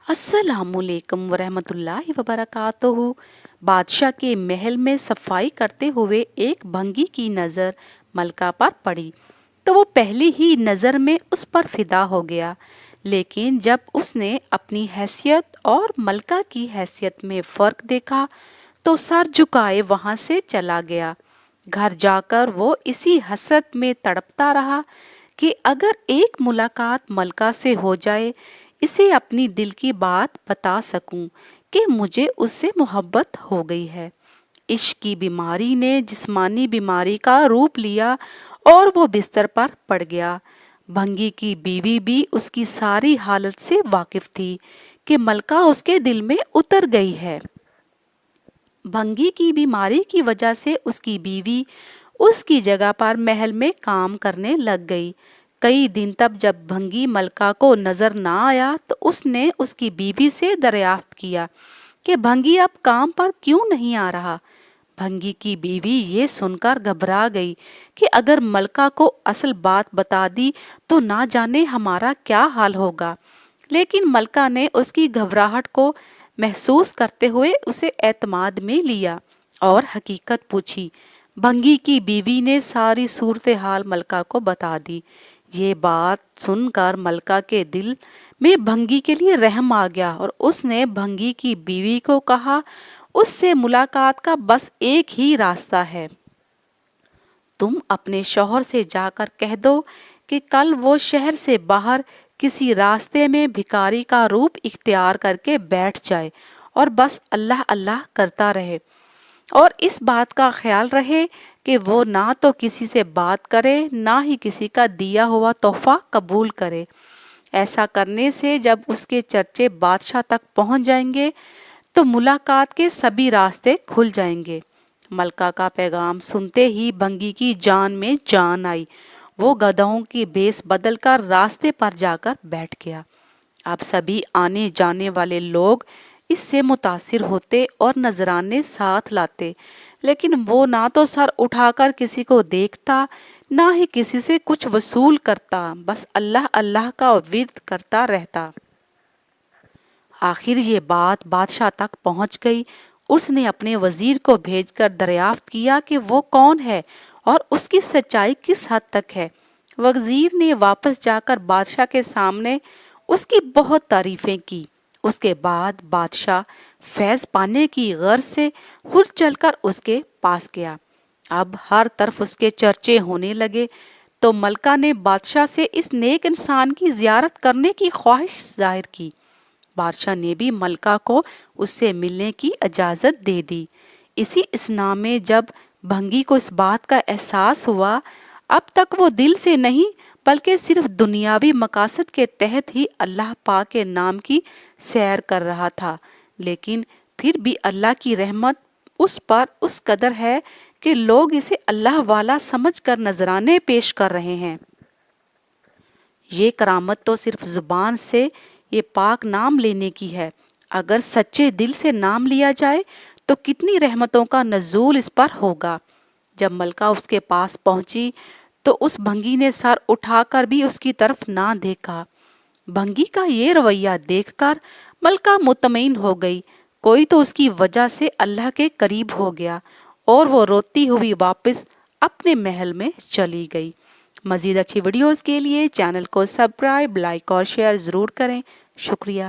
अस्सलाम वालेकुम वरहमतुल्लाहि वबरकातुहू। बादशाह के महल में सफाई करते हुए एक भंगी की नज़र मलका पर पड़ी तो वो पहली ही नज़र में उस पर फिदा हो गया। लेकिन जब उसने अपनी हैसियत और मलका की हैसियत में फ़र्क देखा तो सर झुकाए वहां से चला गया। घर जाकर वो इसी हसरत में तड़पता रहा कि अगर एक मुलाकात मलका से हो जाए, इसे अपनी दिल की बात बता सकूं कि मुझे उससे मोहब्बत हो गई है। इश्क की बीमारी ने जिस्मानी बीमारी का रूप लिया और वो बिस्तर पर पड़ गया। भंगी की बीवी भी उसकी सारी हालत से वाकिफ थी कि मलका उसके दिल में उतर गई है। भंगी की बीमारी की वजह से उसकी बीवी उसकी जगह पर महल में काम करने लग गई। कई दिन तक जब भंगी मलका को नजर ना आया तो उसने उसकी बीवी से दरियाफ्त किया कि भंगी अब काम पर क्यों नहीं आ रहा। भंगी की बीवी ये सुनकर घबरा गई कि अगर मलका को असल बात बता दी तो ना जाने हमारा क्या हाल होगा। लेकिन मलका ने उसकी घबराहट को महसूस करते हुए उसे एतमाद में लिया और हकीकत पूछी। भंगी की बीवी ने सारी सूरत हाल मलका को बता दी। ये बात सुनकर मलका के दिल में भंगी के लिए रहम आ गया और उसने भंगी की बीवी को कहा, उससे मुलाकात का बस एक ही रास्ता है। तुम अपने शौहर से जाकर कह दो कि कल वो शहर से बाहर किसी रास्ते में भिखारी का रूप इख्तियार करके बैठ जाए और बस अल्लाह अल्लाह करता रहे और इस बात का ख्याल रहे कि वो ना तो किसी से बात करे ना ही किसी का दिया हुआ तोहफा कबूल करे। ऐसा करने से जब उसके चर्चे बादशाह तक पहुंच जाएंगे तो मुलाकात के सभी रास्ते खुल जाएंगे। मलका का पैगाम सुनते ही भंगी की जान में जान आई। वो गधों की भेस बदल कर रास्ते पर जाकर बैठ गया। अब सभी आने जाने वाले लोग इससे मुतासिर होते और नजराने साथ लाते, लेकिन वो ना तो सर उठाकर किसी को देखता ना ही किसी से कुछ वसूल करता, बस अल्लाह अल्लाह का विर्द करता रहता। आखिर ये बात बादशाह तक पहुंच गई। उसने अपने वजीर को भेजकर दरियाफ्त किया कि वो कौन है और उसकी सच्चाई किस हद तक है। वजीर ने वापस जाकर बादशाह के सामने उसकी बहुत तारीफें की। उसके बाद बादशाह फैज पाने की गर्ज से खुद चलकर उसके पास गया। अब हर तरफ उसके चर्चे होने लगे तो मलका ने बादशाह से इस नेक इंसान की जियारत करने की ख्वाहिश जाहिर की। बादशाह ने भी मलका को उससे मिलने की इजाजत दे दी। इसी इसना में जब भंगी को इस बात का एहसास हुआ, अब तक वो दिल से नहीं बल्कि सिर्फ दुनियावी मकासद के तहत ही अल्लाह पाक के नाम की सैर कर रहा था, लेकिन फिर भी अल्लाह की रहमत उस पर उस कदर है कि लोग इसे अल्लाह वाला समझकर नजराने पेश कर रहे हैं। ये करामत तो सिर्फ जुबान से ये पाक नाम लेने की है। अगर सच्चे दिल से नाम लिया जाए तो कितनी रहमतों का नजूल इस पर होगा। जब मलका उसके पास पहुंची तो उस भंगी ने सर उठाकर भी उसकी तरफ ना देखा। भंगी का ये रवैया देखकर मलका मुतमईन हो गई। कोई तो उसकी वजह से अल्लाह के करीब हो गया और वो रोती हुई वापस अपने महल में चली गई। मज़ीद अच्छी वीडियोस के लिए चैनल को सब्सक्राइब, लाइक और शेयर ज़रूर करें। शुक्रिया।